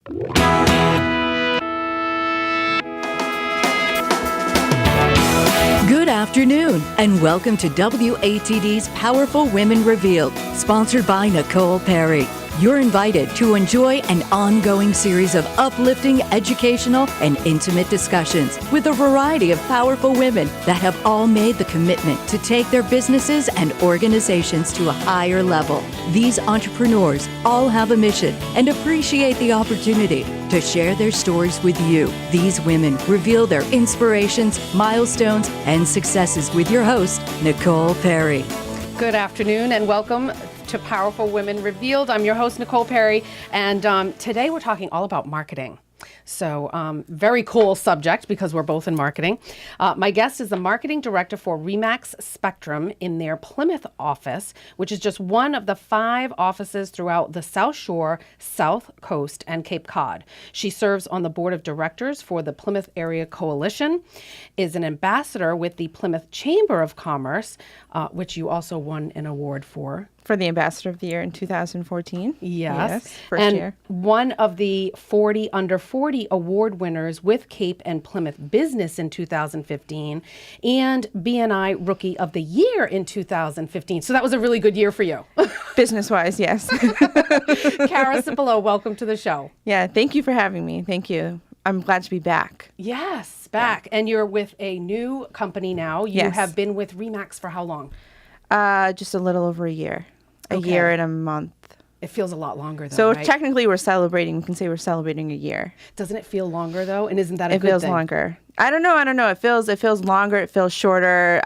Good afternoon, and welcome to WATD's Powerful Women Revealed, sponsored by Nicole Perry. You're invited to enjoy an ongoing series of uplifting, educational, and intimate discussions with a variety of powerful women that have all made the commitment to take their businesses and organizations to a higher level. These entrepreneurs all have a mission and appreciate the opportunity to share their stories with you. These women reveal their inspirations, milestones, and successes with your host, Nicole Perry. Good afternoon and welcome to Powerful Women Revealed. I'm your host, Nicole Perry, and today we're talking all about marketing. So very cool subject because we're both in marketing. My guest is the marketing director for Remax Spectrum in their Plymouth office, which is just one of the 5 offices throughout the South Shore, South Coast, and Cape Cod. She serves on the board of directors for the Plymouth Area Coalition, is an ambassador with the Plymouth Chamber of Commerce, which you also won an award for. For the Ambassador of the Year in 2014. Yes. First year. One of the 40 under 40 award winners with Cape and Plymouth Business in 2015 and BNI Rookie of the Year in 2015. So that was a really good year for you. Business-wise, yes. Cara Cipolo, welcome to the show. Yeah, thank you for having me. Thank you. I'm glad to be back. Yes, back. Yeah. And you're with a new company now. You have been with Remax for how long? Just a little over a year. A year and a month. It feels a lot longer, though, So right? technically we're celebrating. We can say we're celebrating a year. Doesn't it feel longer, though? And isn't that a good thing? It feels longer. I don't know. It feels longer. It feels shorter.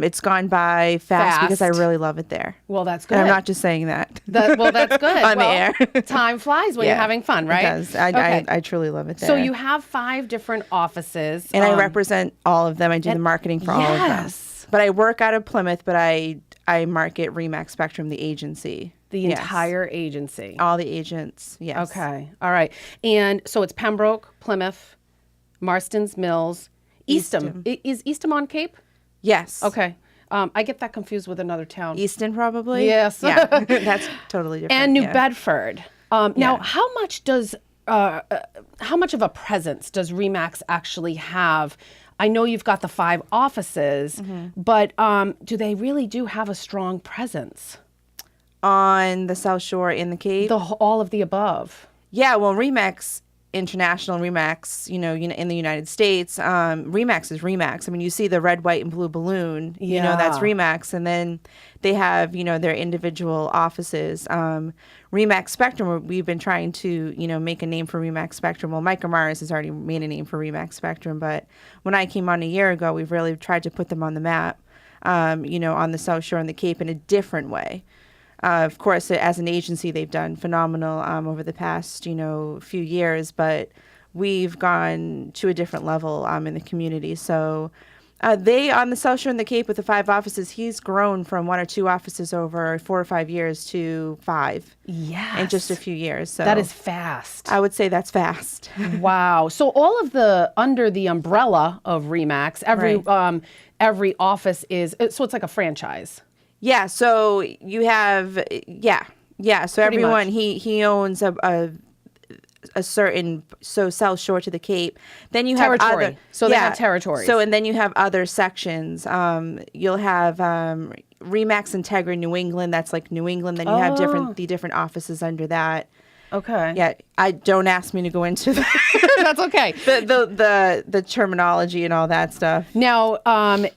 It's gone by fast because I really love it there. Well, that's good. And I'm not just saying that. Well, that's good. On the air. Time flies when you're having fun, right? It does. I truly love it there. So you have 5 different offices. And I represent all of them. I do the marketing for all of them. But I work out of Plymouth, but I market Remax Spectrum, the agency. The entire agency. All the agents, yes. Okay. All right. And so it's Pembroke, Plymouth, Marston's Mills, Eastham. Is Eastham on Cape? Yes. Okay. I get that confused with another town. Easton, probably? Yes. Yeah. That's totally different. And New Bedford. Now, how much of a presence does Remax actually have? I know you've got the 5 offices, but do they really do have a strong presence? On the South Shore, in the Cape? All of the above. Yeah, well, Remax International, Remax, in the United States, Remax is Remax. I mean, you see the red, white, and blue balloon, that's Remax. And then they have, their individual offices. Remax Spectrum, we've been trying to, make a name for Remax Spectrum. Well, Mike Amaris has already made a name for Remax Spectrum, but when I came on a year ago, we've really tried to put them on the map, on the South Shore and the Cape in a different way. Of course, as an agency, they've done phenomenal over the past, few years, but we've gone to a different level in the community. So they, on the South Shore and the Cape with the 5 offices, he's grown from 1 or 2 offices over 4 or 5 years to 5. Yes. In just a few years. So that is fast. I would say that's fast. Wow. So all of under the umbrella of Remax, every office so it's like a franchise. Yeah, so you have, so everyone, he owns a certain, so South Shore to the Cape. Then you have other. So they have territories. So, and then you have other sections. You'll have Remax Integra New England, that's like New England. Then you have the different offices under that. Okay. Yeah, I don't ask me to go into that. That's okay. The terminology and all that stuff. Now,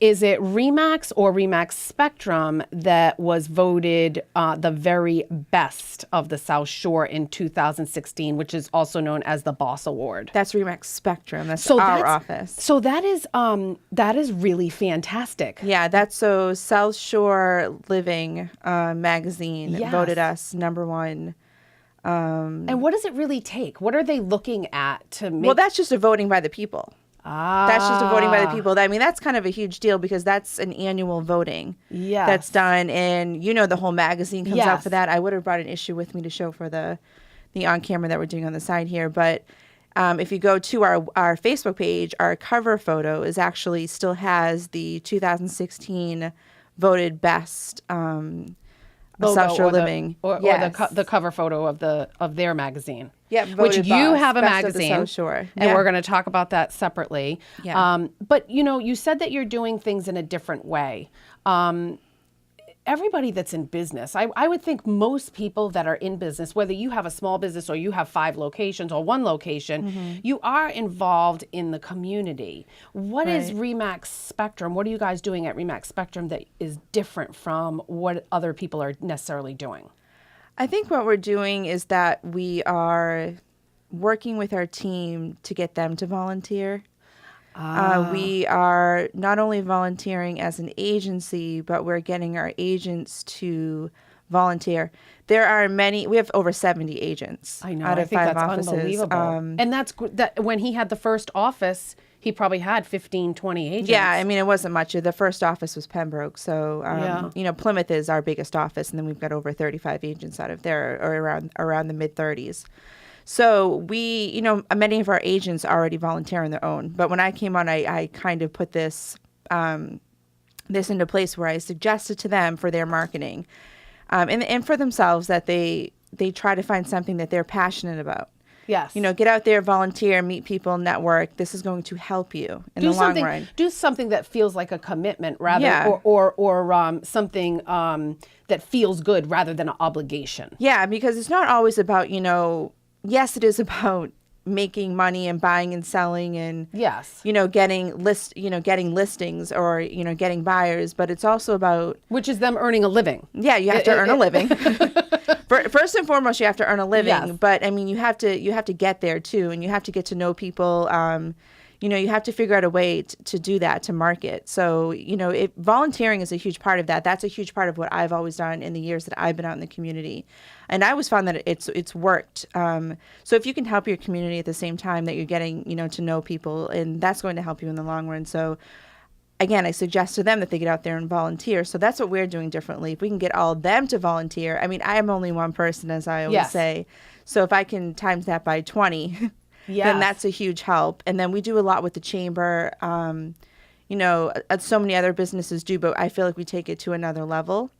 is it Remax or Remax Spectrum that was voted the very best of the South Shore in 2016, which is also known as the Boss Award? That's Remax Spectrum. That's our office. So that is really fantastic. Yeah, that's so South Shore Living magazine voted us #1. And what does it really take? What are they looking at to make? Well, that's just a voting by the people. That's just a voting by the people. I mean, that's kind of a huge deal because that's an annual voting that's done. And, the whole magazine comes out for that. I would have brought an issue with me to show for the on-camera that we're doing on the side here. But if you go to our Facebook page, our cover photo still has the 2016 voted best South Shore Living, or the cover photo of their magazine. Yeah, which voted you Boss, have a Best of the magazine, South Shore. and Yeah. we're going to talk about that separately. Yeah. But you said that you're doing things in a different way. Everybody that's in business, I would think most people that are in business, whether you have a small business or you have 5 locations or 1 location, you are involved in the community. What is Remax Spectrum? What are you guys doing at Remax Spectrum that is different from what other people are necessarily doing? I think what we're doing is that we are working with our team to get them to volunteer. We are not only volunteering as an agency, but we're getting our agents to volunteer. There are we have over 70 agents I know. out I of think 5 that's offices. unbelievable. And that when he had the first office, he probably had 15, 20 agents. Yeah, I mean, it wasn't much. The first office was Pembroke. So, Plymouth is our biggest office, and then we've got over 35 agents out of there, or around the mid-30s. So we, many of our agents already volunteer on their own. But when I came on, I kind of put this into place where I suggested to them for their marketing and for themselves that they try to find something that they're passionate about. Yes. Get out there, volunteer, meet people, network. This is going to help you in the long run. Do something that feels like a commitment rather, Yeah. or something that feels good rather than an obligation. Yeah, because it's not always about, yes, it is about making money and buying and selling and Yes. getting listings or getting buyers, but it's also about Which is them earning a living. yeah, you have to earn a living. First and foremost, you have to earn a living, Yes. but I mean you have to get there too, and you have to get to know people. You have to figure out a way to do that, to market. So, volunteering is a huge part of that. That's a huge part of what I've always done in the years that I've been out in the community. And I always found that it's worked. So if you can help your community at the same time that you're getting, to know people, and that's going to help you in the long run. So again, I suggest to them that they get out there and volunteer. So that's what we're doing differently. If we can get all of them to volunteer, I mean, I am only one person, as I always Yes. say. So if I can times that by 20, Yes. then that's a huge help. And then we do a lot with the chamber. So many other businesses do, but I feel like we take it to another level.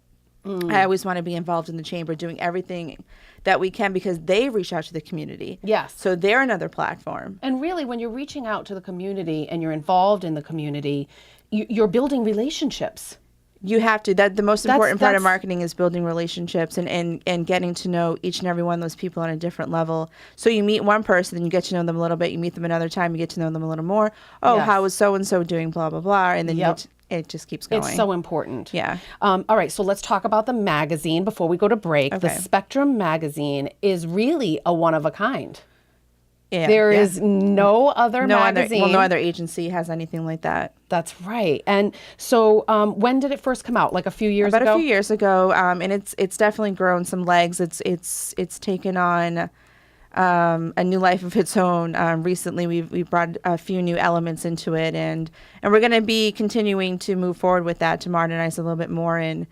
I always want to be involved in the chamber, doing everything that we can because they reach out to the community. Yes. So they're another platform. And really, when you're reaching out to the community and you're involved in the community, you're building relationships. You have to. The most important part of that's- marketing is building relationships and getting to know each and every one of those people on a different level. So you meet one person, then you get to know them a little bit. You meet them another time, you get to know them a little more. Oh, Yes. how is so-and-so doing, blah, blah, blah. And then Yep. it just keeps going. It's so important. Yeah. All right, so let's talk about the magazine before we go to break. The Okay. Spectrum magazine is really a one of a kind. Yeah, There yeah. is no other magazine. No other agency has anything like that. That's right. And so when did it first come out? Like a few years About ago? a few years ago, and it's definitely grown some legs. It's taken on a new life of its own. Recently, we brought a few new elements into it, and we're going to be continuing to move forward with that to modernize a little bit more and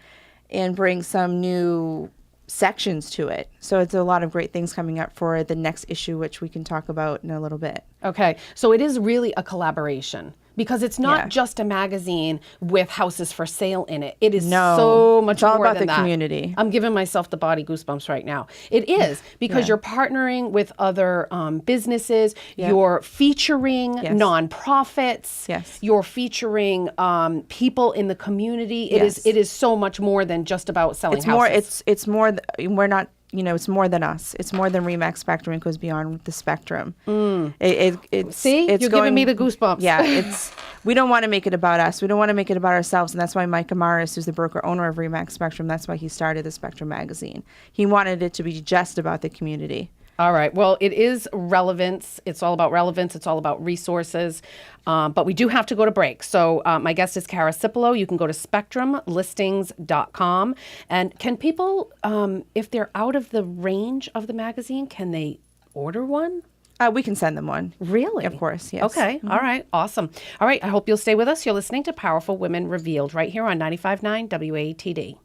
bring some new sections to it. So it's a lot of great things coming up for the next issue, which we can talk about in a little bit. Okay, so it is really a collaboration because it's not Yeah. just a magazine with houses for sale in it. It is No, so much it's all more about than the that. community. I'm giving myself the body goosebumps right now. It is because Yeah. you're partnering with other businesses. Yeah. You're featuring Yes. nonprofits. Yes. You're featuring people in the community. Yes. It is so much more than just about selling It's houses. more. It's more. We're not. It's more than us. It's more than Remax Spectrum. It goes beyond the spectrum. It's See? it's You're giving me the goosebumps. Yeah, we don't want to make it about us. We don't want to make it about ourselves, and that's why Mike Amaris, who's the broker owner of Remax Spectrum, that's why he started the Spectrum magazine. He wanted it to be just about the community. All right. Well, it is relevance. It's all about relevance. It's all about resources. But we do have to go to break. So my guest is Cara Cipolo. You can go to spectrumlistings.com. And can people, if they're out of the range of the magazine, can they order one? We can send them one. Really? Of course, yes. Okay. All right. Awesome. All right. I hope you'll stay with us. You're listening to Powerful Women Revealed right here on 95.9 WATD.